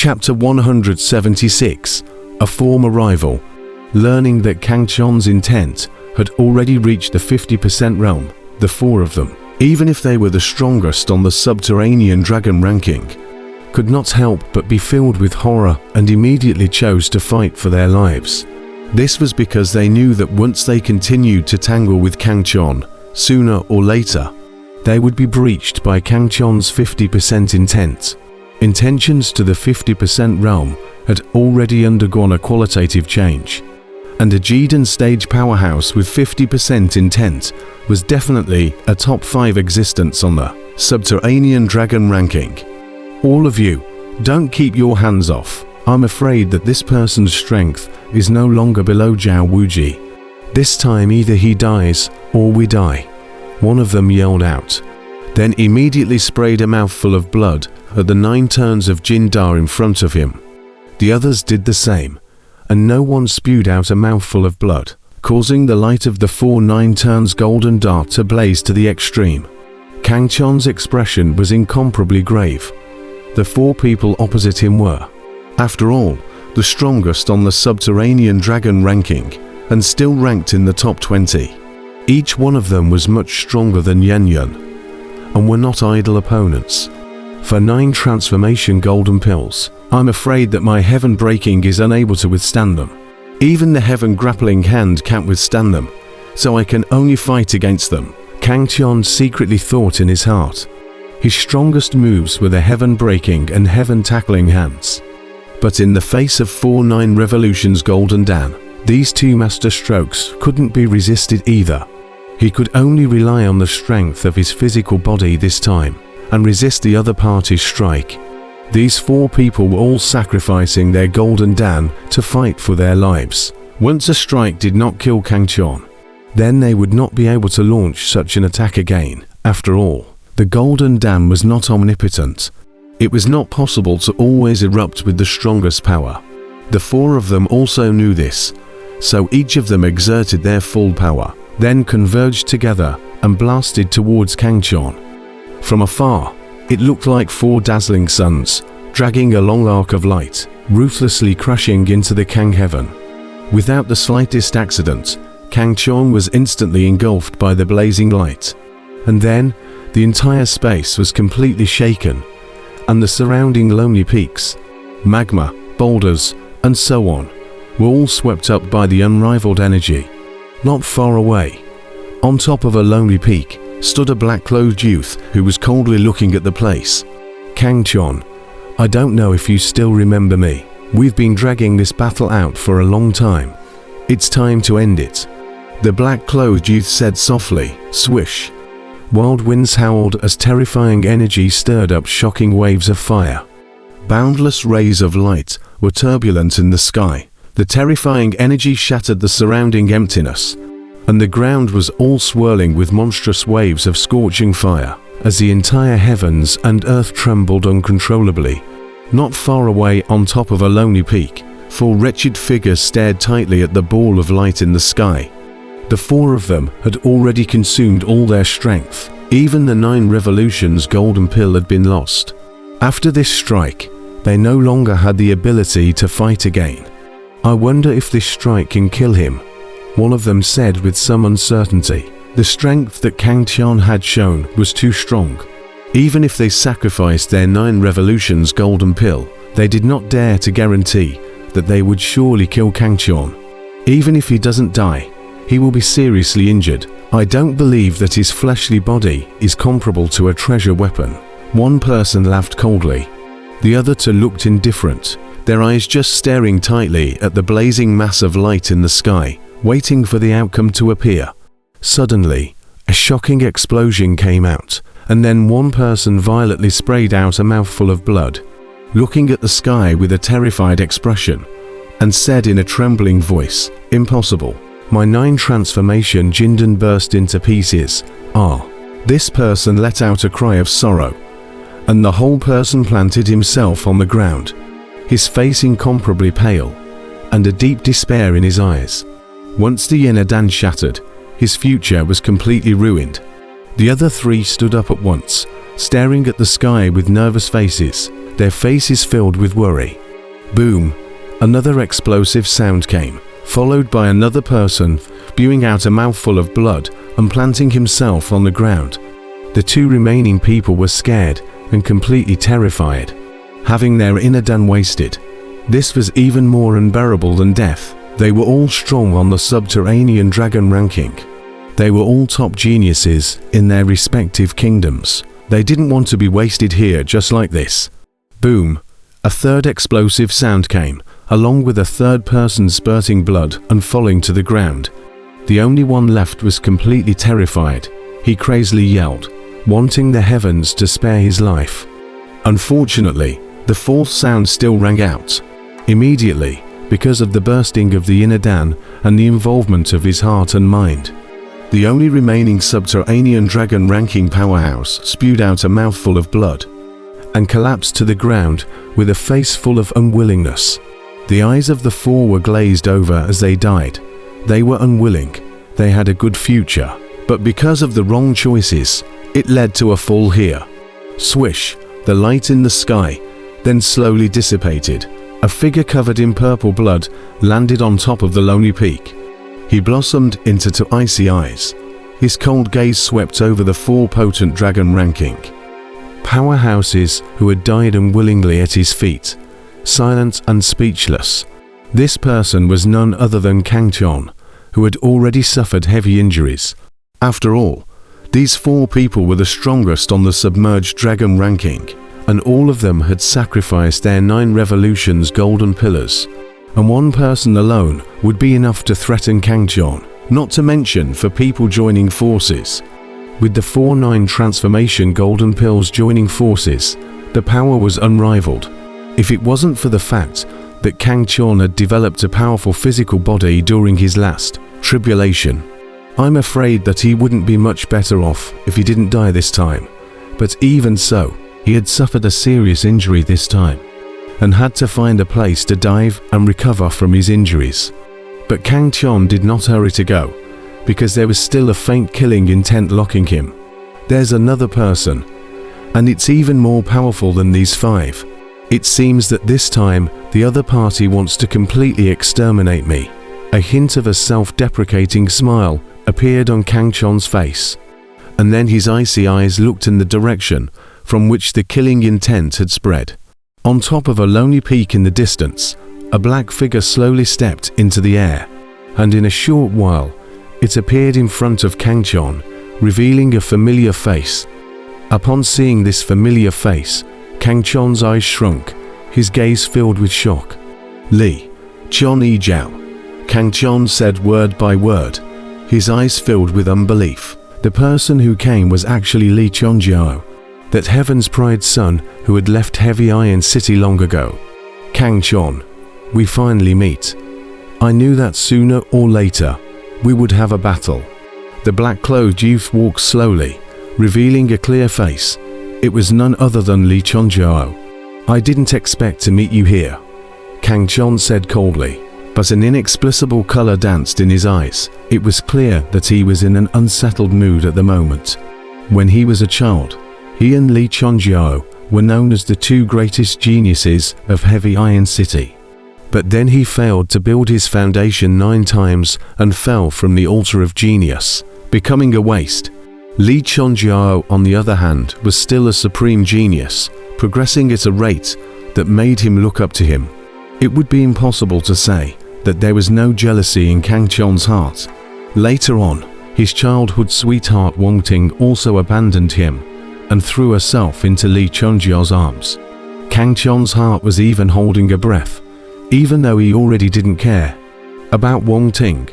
Chapter 176. A former rival. Learning that Kang Chon's intent had already reached the 50% realm, the four of them, even if they were the strongest on the subterranean dragon ranking, could not help but be filled with horror and immediately chose to fight for their lives. This was because they knew that once they continued to tangle with Kang Chon, sooner or later, they would be breached by Kang Chon's 50% intent. Intentions to the 50% realm had already undergone a qualitative change, and a Jidan stage powerhouse with 50% intent was definitely a top 5 existence on the subterranean dragon ranking. All of you, don't keep your hands off. I'm afraid that this person's strength is no longer below Zhao Wuji. This time either he dies or we die, one of them yelled out, then immediately sprayed a mouthful of blood at the 9 turns of Jindar in front of him. The others did the same, and no one spewed out a mouthful of blood, causing the light of the 4 9 turns golden dart to blaze to the extreme. Kang Chon's expression was incomparably grave. The 4 people opposite him were, after all, the strongest on the subterranean dragon ranking, and still ranked in the top 20. Each one of them was much stronger than Yan Yun, and were not idle opponents. For 9 transformation golden pills, I'm afraid that my heaven breaking is unable to withstand them. Even the heaven grappling hand can't withstand them, so I can only fight against them, Kang Chon secretly thought in his heart. His strongest moves were the heaven breaking and heaven tackling hands. But in the face of 4-9 revolutions golden Dan, these 2 master strokes couldn't be resisted either. He could only rely on the strength of his physical body this time, and resist the other party's strike. These 4 people were all sacrificing their golden Dan to fight for their lives. Once a strike did not kill Kang Chon, then they would not be able to launch such an attack again. After all, the golden Dan was not omnipotent. It was not possible to always erupt with the strongest power. The 4 of them also knew this, so each of them exerted their full power, then converged together and blasted towards Kang Chon. From afar, it looked like 4 dazzling suns, dragging a long arc of light, ruthlessly crashing into the Kang heaven. Without the slightest accident, Kang Chon was instantly engulfed by the blazing light. And then, the entire space was completely shaken, and the surrounding lonely peaks, magma, boulders, and so on, were all swept up by the unrivaled energy. Not far away, on top of a lonely peak, stood a black-clothed youth who was coldly looking at the place. Kang Chon, I don't know if you still remember me. We've been dragging this battle out for a long time. It's time to end it. The black-clothed youth said softly, swish. Wild winds howled as terrifying energy stirred up shocking waves of fire. Boundless rays of light were turbulent in the sky. The terrifying energy shattered the surrounding emptiness, and the ground was all swirling with monstrous waves of scorching fire, as the entire heavens and earth trembled uncontrollably. Not far away on top of a lonely peak, 4 wretched figures stared tightly at the ball of light in the sky. The 4 of them had already consumed all their strength. Even the 9 revolutions golden pill had been lost. After this strike, they no longer had the ability to fight again. I wonder if this strike can kill him, one of them said with some uncertainty. The strength that Kang Chon had shown was too strong. Even if they sacrificed their 9 revolutions golden pill, they did not dare to guarantee that they would surely kill Kang Chon. Even if he doesn't die, he will be seriously injured. I don't believe that his fleshly body is comparable to a treasure weapon. One person laughed coldly. The other 2 looked indifferent, their eyes just staring tightly at the blazing mass of light in the sky, waiting for the outcome to appear. Suddenly, a shocking explosion came out, and then one person violently sprayed out a mouthful of blood, looking at the sky with a terrified expression, and said in a trembling voice, "Impossible. My 9 transformation Jindan burst into pieces. Ah." This person let out a cry of sorrow, and the whole person planted himself on the ground, his face incomparably pale, and a deep despair in his eyes. Once the inner Dan shattered, his future was completely ruined. The other 3 stood up at once, staring at the sky with nervous faces, their faces filled with worry. Boom! Another explosive sound came, followed by another person spewing out a mouthful of blood and planting himself on the ground. The two remaining people were scared and completely terrified, having their inner Dan wasted. This was even more unbearable than death. They were all strong on the subterranean dragon ranking. They were all top geniuses in their respective kingdoms. They didn't want to be wasted here just like this. Boom! A third explosive sound came, along with a third person spurting blood and falling to the ground. The only one left was completely terrified. He crazily yelled, wanting the heavens to spare his life. Unfortunately, the fourth sound still rang out. Immediately, because of the bursting of the inner Dan and the involvement of his heart and mind. The only remaining subterranean dragon ranking powerhouse spewed out a mouthful of blood and collapsed to the ground with a face full of unwillingness. The eyes of the four were glazed over as they died. They were unwilling. They had a good future, but because of the wrong choices, it led to a fall here. Swish! The light in the sky then slowly dissipated. A figure covered in purple blood landed on top of the lonely peak. He blossomed into two icy eyes. His cold gaze swept over the four potent dragon ranking powerhouses who had died unwillingly at his feet, silent and speechless. This person was none other than Kangchon, who had already suffered heavy injuries. After all, these four people were the strongest on the submerged dragon ranking, and all of them had sacrificed their 9 revolutions golden pillars. And one person alone would be enough to threaten Kangchon, not to mention for people joining forces. With the 4-9 transformation golden pills joining forces, the power was unrivaled. If it wasn't for the fact that Kangchon had developed a powerful physical body during his last tribulation, I'm afraid that he wouldn't be much better off if he didn't die this time. But even so, he had suffered a serious injury this time, and had to find a place to dive and recover from his injuries. But Kangchon did not hurry to go, because there was still a faint killing intent locking him. There's another person, and it's even more powerful than these 5. It seems that this time, the other party wants to completely exterminate me. A hint of a self-deprecating smile appeared on Kangchon's face, and then his icy eyes looked in the direction from which the killing intent had spread. On top of a lonely peak in the distance, a black figure slowly stepped into the air, and in a short while, it appeared in front of Kangchon, revealing a familiar face. Upon seeing this familiar face, Kangchon's eyes shrunk, his gaze filled with shock. "Li Chon-Yi-Jiao," Kangchon said word by word, his eyes filled with unbelief. The person who came was actually Li Chon-Jiao, that Heaven's Pride son who had left Heavy Iron City long ago. "Kangchon, we finally meet. I knew that sooner or later, we would have a battle." The black-clothed youth walked slowly, revealing a clear face. It was none other than Li Chon-Jiao. "I didn't expect to meet you here," Kangchon said coldly, but an inexplicable color danced in his eyes. It was clear that he was in an unsettled mood at the moment. When he was a child, he and Li Chon-Jiao were known as the 2 greatest geniuses of Heavy Iron City. But then he failed to build his foundation 9 times and fell from the altar of genius, becoming a waste. Li Chon-Jiao, on the other hand, was still a supreme genius, progressing at a rate that made him look up to him. It would be impossible to say that there was no jealousy in Kangchon's heart. Later on, his childhood sweetheart Wang Ting also abandoned him and threw herself into Li Chon-Jiao's arms. Kangchon's heart was even holding a breath, even though he already didn't care about Wang Ting.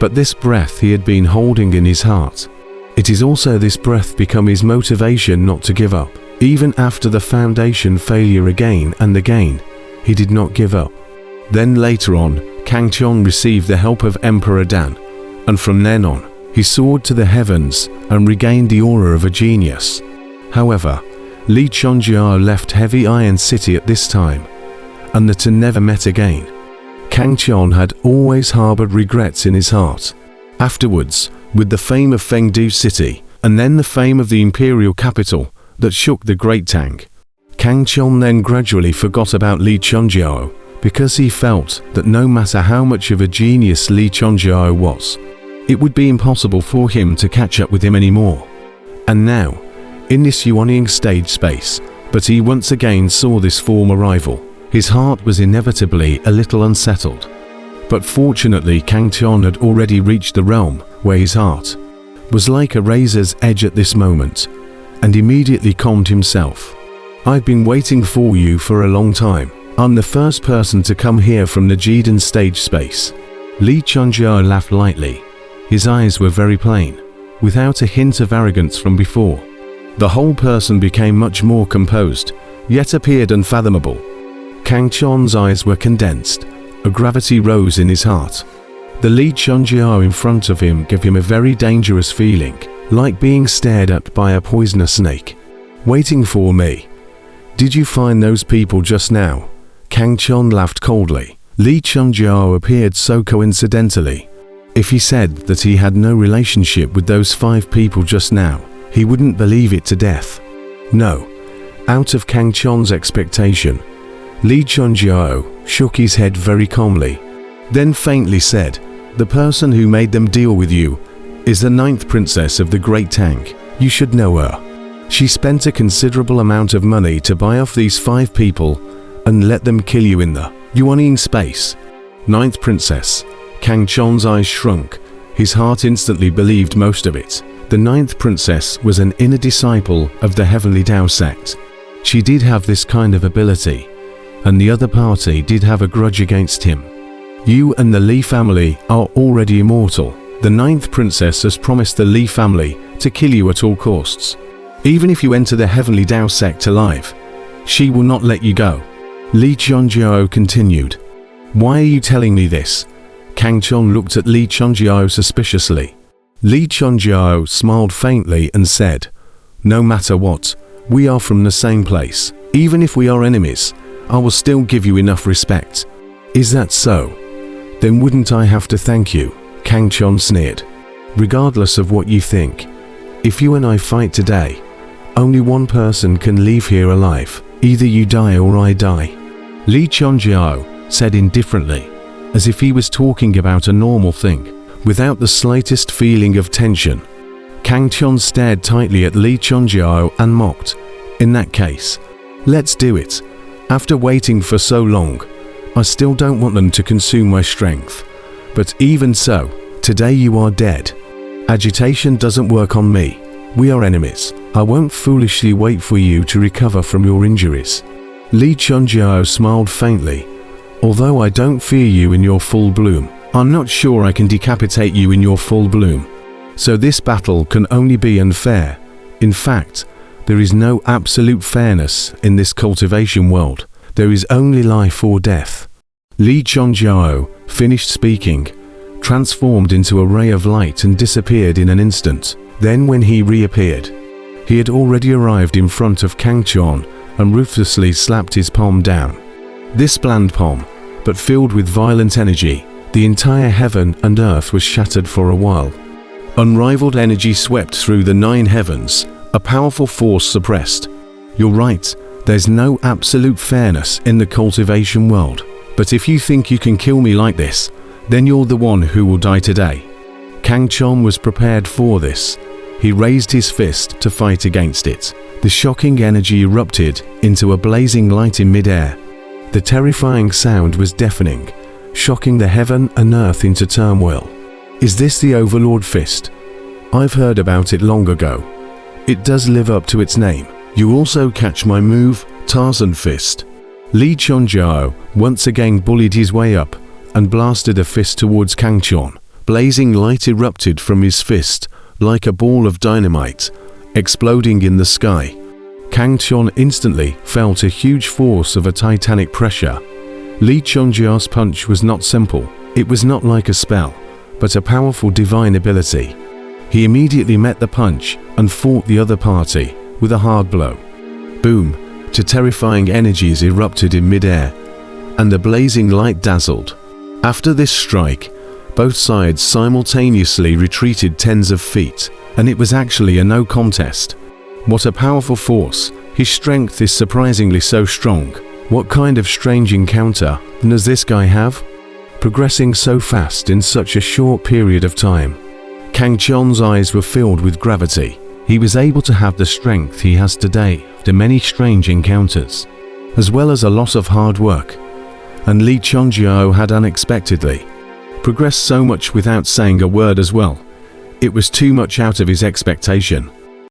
But this breath he had been holding in his heart. It is also this breath become his motivation not to give up. Even after the foundation failure again and again, he did not give up. Then later on, Kangchon received the help of Emperor Dan, and from then on, he soared to the heavens and regained the aura of a genius. However, Li Chon-Jiao left Heavy Iron City at this time, and the two never met again. Kangchon had always harbored regrets in his heart. Afterwards, with the fame of Fengdu City, and then the fame of the imperial capital, that shook the great tank. Kang Chon then gradually forgot about Li Chunjiao, because he felt that no matter how much of a genius Li Chunjiao was, it would be impossible for him to catch up with him anymore. And now, in this yawning stage space, but he once again saw this former rival. His heart was inevitably a little unsettled. But fortunately Kang Chon had already reached the realm where his heart was like a razor's edge at this moment, and immediately calmed himself. "I've been waiting for you for a long time. I'm the first person to come here from the Jidan stage space." Li Chunjiao laughed lightly. His eyes were very plain, without a hint of arrogance from before. The whole person became much more composed, yet appeared unfathomable. Kang Chon's eyes were condensed. A gravity rose in his heart. The Li Chunjiao in front of him gave him a very dangerous feeling, like being stared at by a poisonous snake. "Waiting for me? Did you find those people just now?" Kang Chon laughed coldly. Li Chunjiao appeared so coincidentally. If he said that he had no relationship with those 5 people just now, he wouldn't believe it to death. No. Out of Kang Chon's expectation, Li Chunjiao shook his head very calmly, then faintly said, "The person who made them deal with you is the 9th princess of the Great Tank. You should know her. She spent a considerable amount of money to buy off these 5 people and let them kill you in the yawning space." 9th princess. Kang Chon's eyes shrunk. His heart instantly believed most of it. The 9th princess was an inner disciple of the Heavenly Tao sect. She did have this kind of ability, and the other party did have a grudge against him. "You and the Li family are already immortal. The 9th princess has promised the Li family to kill you at all costs. Even if you enter the Heavenly Tao sect alive, she will not let you go." Li Chunjiao continued. "Why are you telling me this?" Kang Chon looked at Li Chunjiao suspiciously. Li Chunjiao smiled faintly and said, "No matter what, we are from the same place. Even if we are enemies, I will still give you enough respect." "Is that so? Then wouldn't I have to thank you?" Kang Chon sneered. "Regardless of what you think, if you and I fight today, only one person can leave here alive. Either you die or I die." Li Chunjiao said indifferently, as if he was talking about a normal thing, without the slightest feeling of tension. Kang Chon stared tightly at Li Chunjiao and mocked, "In that case, let's do it. After waiting for so long, I still don't want them to consume my strength. But even so, today you are dead. Agitation doesn't work on me. We are enemies. I won't foolishly wait for you to recover from your injuries." Li Chunjiao smiled faintly. "Although I don't fear you in your full bloom, I'm not sure I can decapitate you in your full bloom. So this battle can only be unfair. In fact, there is no absolute fairness in this cultivation world. There is only life or death." Li Chunjiao finished speaking, transformed into a ray of light and disappeared in an instant. Then when he reappeared, he had already arrived in front of Kang Chon and ruthlessly slapped his palm down. This bland palm, but filled with violent energy, the entire heaven and earth was shattered for a while. Unrivaled energy swept through the 9 heavens, a powerful force suppressed. "You're right, there's no absolute fairness in the cultivation world. But if you think you can kill me like this, then you're the one who will die today." Kang Chon was prepared for this. He raised his fist to fight against it. The shocking energy erupted into a blazing light in midair. The terrifying sound was deafening, shocking the heaven and earth into turmoil. "Is this the Overlord Fist? I've heard about it long ago. It does live up to its name. You also catch my move, Tarzan Fist." Li Chunjiao once again bullied his way up and blasted a fist towards Kang Chon. Blazing light erupted from his fist like a ball of dynamite, exploding in the sky. Kang Chon instantly felt a huge force of a titanic pressure. Li Chunjiao's punch was not simple. It was not like a spell, but a powerful divine ability. He immediately met the punch and fought the other party with a hard blow. Boom! Two terrifying energies erupted in midair, and the blazing light dazzled. After this strike, both sides simultaneously retreated tens of feet, and it was actually a no contest. What a powerful force. His strength is surprisingly so strong. What kind of strange encounter does this guy have? Progressing so fast in such a short period of time. Kang Chon's eyes were filled with gravity. He was able to have the strength he has today after many strange encounters, as well as a lot of hard work. And Li Chonjiao had unexpectedly progressed so much without saying a word as well. It was too much out of his expectation.